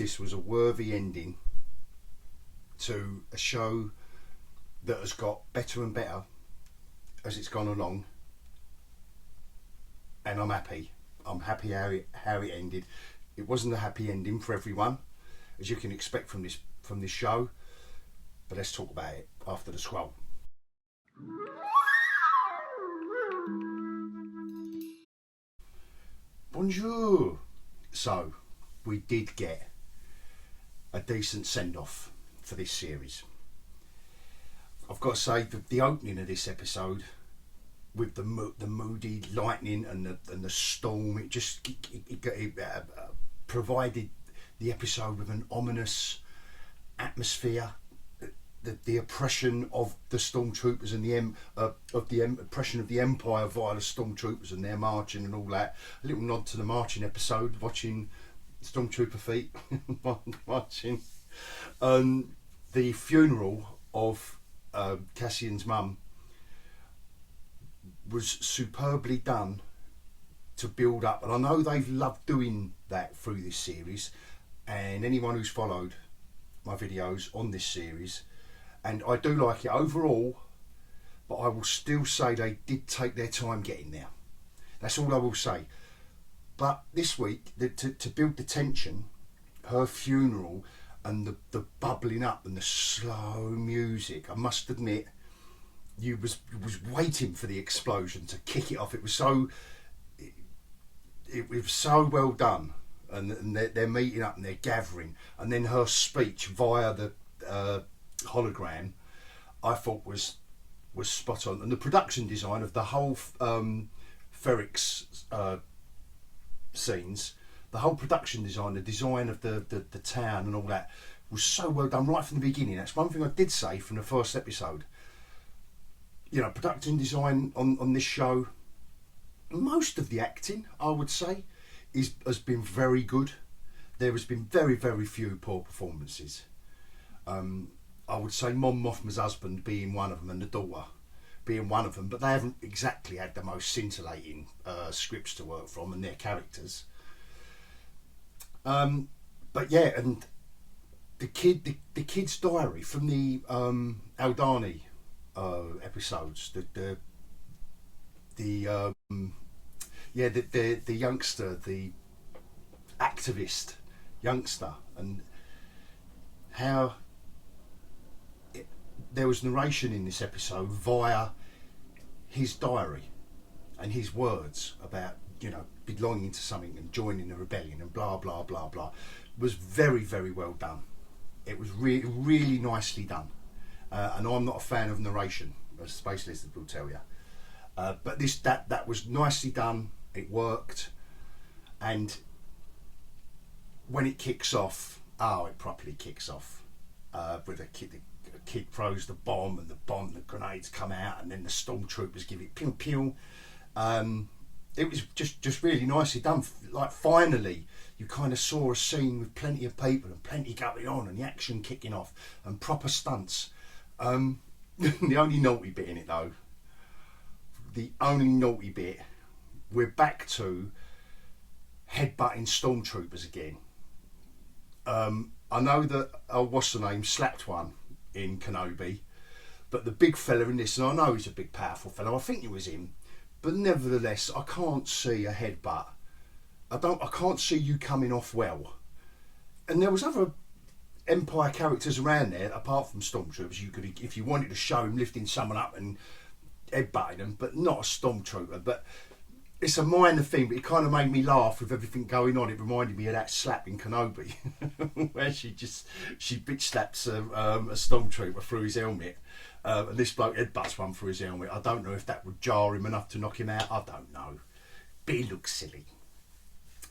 this was a worthy ending to a show that has got better and better as it's gone along, and I'm happy. I'm happy how it ended. It wasn't a happy ending for everyone, as you can expect from this show, but let's talk about it after the scroll. Bonjour. So we did get a decent send-off for this series. I've got to say that the opening of this episode, with the moody lightning and the storm, it provided the episode with an ominous atmosphere. The oppression of the stormtroopers and the oppression of the Empire via the stormtroopers and their marching and all that. A little nod to the marching episode, watching stormtrooper feet marching. The funeral of Cassian's mum was superbly done to build up, and I know they've loved doing that through this series, and anyone who's followed my videos on this series, and I do like it overall, but I will still say they did take their time getting there. That's all I will say. But this week, to build the tension, her funeral and the bubbling up and the slow music, I must admit, you was waiting for the explosion to kick it off. It was so well done, and they're meeting up and they're gathering, and then her speech via the hologram, I thought was spot on, and the production design of the whole Ferrix scenes, the whole production design, the design of the town and all that was so well done right from the beginning. That's one thing I did say from the first episode. You know, production design on this show, most of the acting, I would say, has been very good. There has been very, very few poor performances. I would say Mon Mothma's husband being one of them, and the daughter being one of them, but they haven't exactly had the most scintillating scripts to work from and their characters. But yeah, and the kid's diary from the Aldani episodes, the youngster, the activist youngster, and how there was narration in this episode via his diary and his words about, you know, belonging to something and joining the rebellion and blah blah blah blah, was very, very well done. It was really nicely done, and I'm not a fan of narration, as Space Lizard will tell you, but that was nicely done. It worked, and when it kicks off, it properly kicks off with a kid throws the bomb, and the grenades come out, and then the stormtroopers give it pew pew. It was just really nicely done. Like, finally you kind of saw a scene with plenty of people and plenty going on and the action kicking off and proper stunts. The only naughty bit in it though, we're back to headbutting stormtroopers again. I know that what's the name, slapped one in Kenobi, but the big fella in this, and I know he's a big powerful fella, I think it was him, but nevertheless I can't see a headbutt. I can't see you coming off well. And there was other Empire characters around there apart from stormtroopers. You could, if you wanted to show him lifting someone up and headbutting them, but not a stormtrooper. But it's a minor thing, but it kind of made me laugh with everything going on. It reminded me of that slap in Kenobi where she bitch slaps a stormtrooper through his helmet, and this bloke headbutts one through his helmet. I don't know if that would jar him enough to knock him out, I don't know, but he looks silly.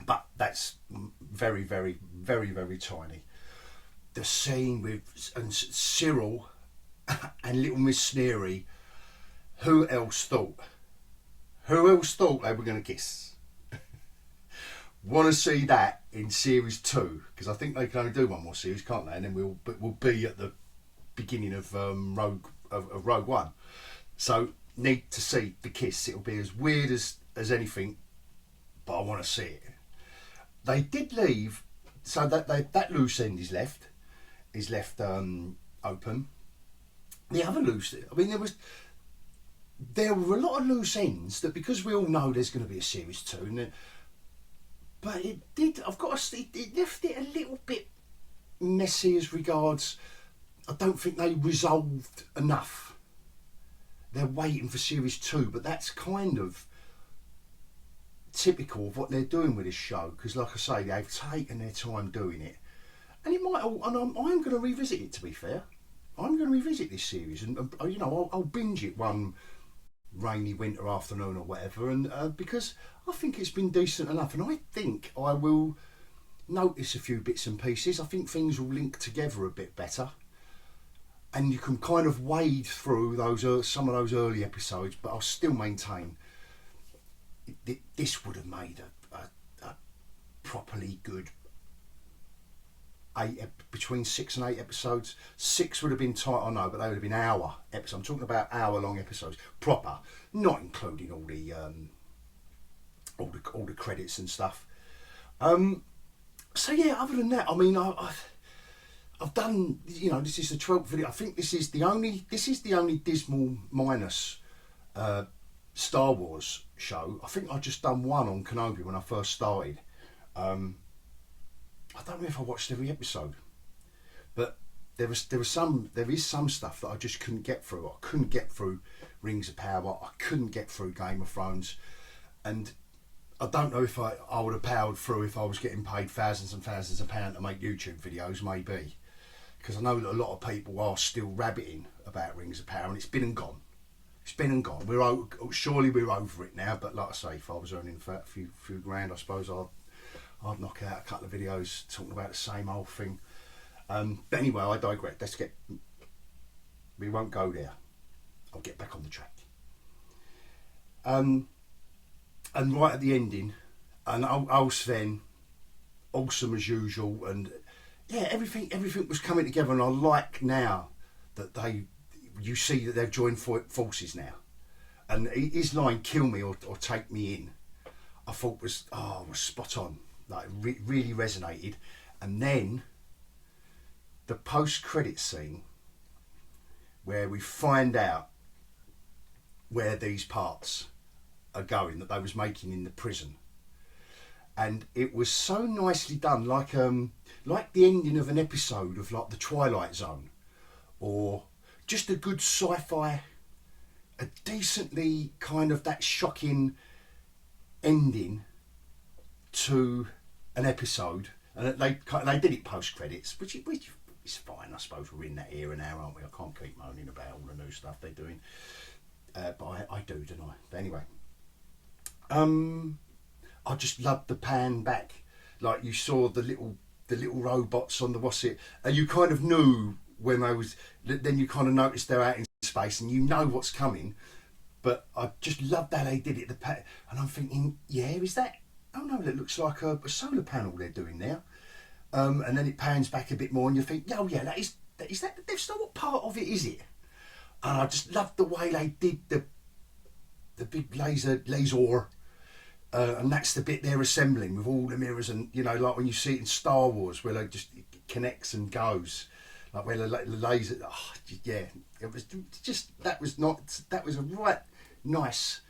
But that's very, very, very, very tiny. The scene with Cyril and little Miss Sneery, who else thought they were going to kiss? Want to see that in series 2, because I think they can only do one more series, can't they? And then we'll be at the beginning of Rogue One. So need to see the kiss. It'll be as weird as anything, but I want to see it. They did leave so that loose end is left open. The other loose, I mean, there were a lot of loose ends that, because we all know there's going to be a series 2, and but it did. I've got to. It left it a little bit messy as regards. I don't think they resolved enough. They're waiting for series 2, but that's kind of typical of what they're doing with this show, because, like I say, they've taken their time doing it, and it might. And I'm going to revisit it. To be fair, I'm going to revisit this series, and you know, I'll binge it one rainy winter afternoon or whatever, and because I think it's been decent enough, and I think I will notice a few bits and pieces. I think things will link together a bit better, and you can kind of wade through those some of those early episodes, but I'll still maintain this would have made a properly good between 6 and 8 episodes. 6 would have been tight, I know, but they would have been hour episodes. I'm talking about hour-long episodes, proper, not including all the credits and stuff. So yeah, other than that, I mean, I've done, you know, this is the 12th video. I think this is the only Dismal Minus Star Wars show. I think I just done one on Kenobi when I first started. I don't know if I watched every episode, but there is some stuff that I just couldn't get through. I couldn't get through Rings of Power. I couldn't get through Game of Thrones, and I don't know if I would have powered through if I was getting paid thousands and thousands of pounds to make YouTube videos, maybe, because I know that a lot of people are still rabbiting about Rings of Power, and it's been and gone. It's been and gone. Surely we're over it now. But like I say, if I was earning a few grand, I suppose I'd knock out a couple of videos talking about the same old thing. But anyway, I digress. We won't go there. I'll get back on the track. And right at the ending, and old Sven, awesome as usual, and yeah, everything was coming together, and I like now that you see that they've joined forces now, and his line "kill me or take me in," I thought was spot on. Like really resonated. And then the post-credit scene where we find out where these parts are going that they was making in the prison, and it was so nicely done, like the ending of an episode of like The Twilight Zone, or just a good sci-fi, a decently kind of that shocking ending to an episode. And they did it post credits, which is fine. I suppose we're in that era now, aren't we? I can't keep moaning about all the new stuff they're doing, but I do, don't I? But anyway, I just loved the pan back, like you saw the little robots on the and you kind of knew when they was. Then you kind of noticed they're out in space, and you know what's coming. But I just loved how they did it. And I'm thinking, yeah, is that? Oh no, it looks like a solar panel they're doing now. And then it pans back a bit more, and you think, oh yeah, that is that. That's not what part of it, is it? And I just loved the way they did the big laser, and that's the bit they're assembling with all the mirrors, and you know, like when you see it in Star Wars, where they just it connects and goes, like where the laser. Oh, yeah, it was just that was a right nice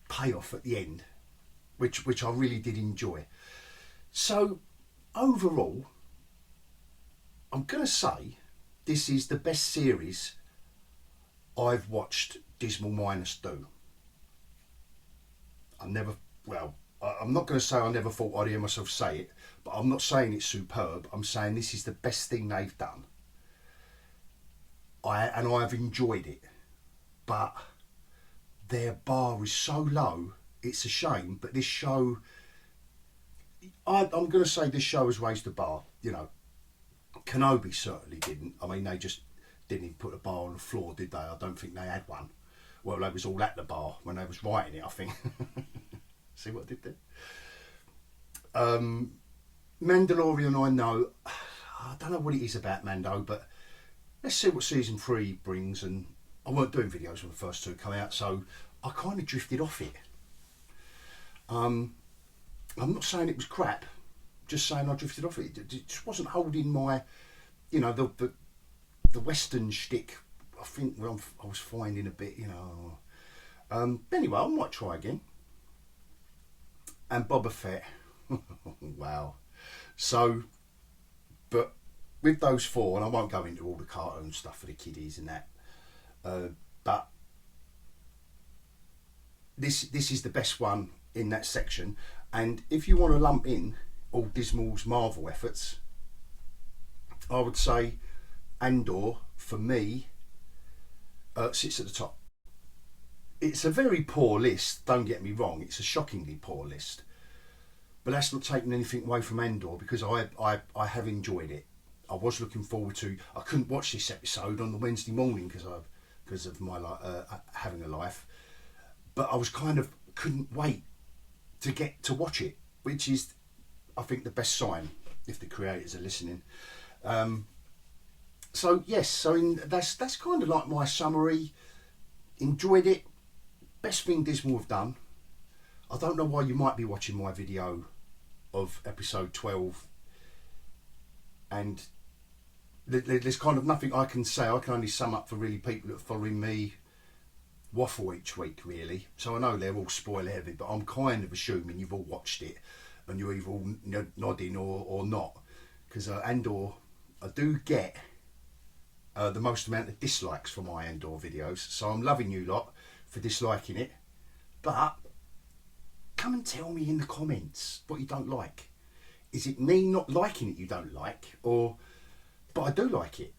payoff at the end, which I really did enjoy. So overall, I'm going to say this is the best series I've watched Dismal Minus do. I'm not going to say I never thought I'd hear myself say it, but I'm not saying it's superb. I'm saying this is the best thing they've done. I've enjoyed it, but their bar is so low, it's a shame. But this show, I'm going to say this show has raised the bar. You know, Kenobi certainly didn't. I mean, they just didn't even put a bar on the floor, did they? I don't think they had one. Well, they was all at the bar when they was writing it, I think. See what I did there? Mandalorian, I know. I don't know what it is about Mando, but let's see what season 3 brings. And I weren't doing videos when the first 2 come out, so I kind of drifted off it. I'm not saying it was crap, just saying I drifted off it. It just wasn't holding my, you know, the Western shtick. I think I was finding a bit, you know. Anyway, I might try again. And Boba Fett. Wow. So, but with those four, and I won't go into all the cartoon stuff for the kiddies and that, but this is the best one in that section. And if you want to lump in all Dismal's Marvel efforts, I would say Andor, for me, sits at the top. It's a very poor list, don't get me wrong, it's a shockingly poor list. But that's not taking anything away from Andor, because I have enjoyed it. I was looking forward to, I couldn't watch this episode on the Wednesday morning because of my having a life. But I was couldn't wait to get to watch it, which is, I think, the best sign if the creators are listening. So yes, so that's kind of like my summary. Enjoyed it. Best thing Dismal have done. I don't know why you might be watching my video of episode 12, and there's kind of nothing I can say. I can only sum up for really people that are following me waffle each week, really. So I know they're all spoiler heavy, but I'm kind of assuming you've all watched it and you're either all nodding or not, because Andor, I do get the most amount of dislikes for my Andor videos, so I'm loving you lot for disliking it. But come and tell me in the comments what you don't like. Is it me not liking it you don't like, or but I do like it,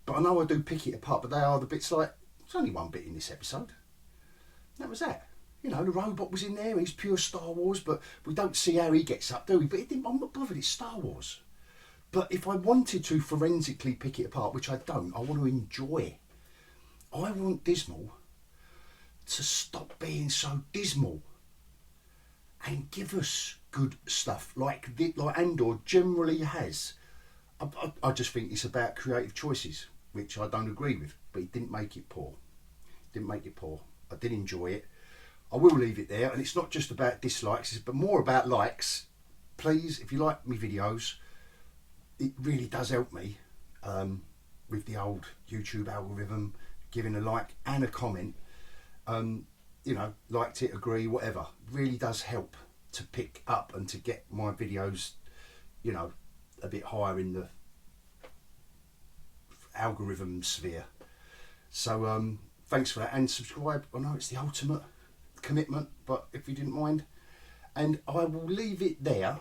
but I know I do pick it apart, but they are the bits like, there's only one bit in this episode, that was that. You know, the robot was in there, he's pure Star Wars, but we don't see how he gets up, do we? But I'm not bothered, it's Star Wars. But if I wanted to forensically pick it apart, which I don't, I want to enjoy. I want Dismal to stop being so dismal and give us good stuff like Andor generally has. I just think it's about creative choices, which I don't agree with, but he didn't make it poor. I did enjoy it. I will leave it there, and it's not just about dislikes, but more about likes. Please, if you like me videos, it really does help me with the old YouTube algorithm, giving a like and a comment. You know, liked it, agree, whatever. Really does help to pick up and to get my videos, you know, a bit higher in the algorithm sphere. So thanks for that, and subscribe. I know it's the ultimate commitment, but if you didn't mind, and I will leave it there.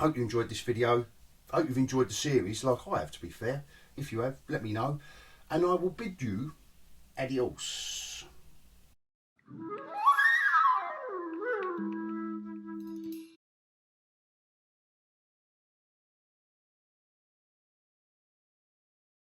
Hope you enjoyed this video. Hope you've enjoyed the series like I have, to be fair. If you have, let me know, and I will bid you adios.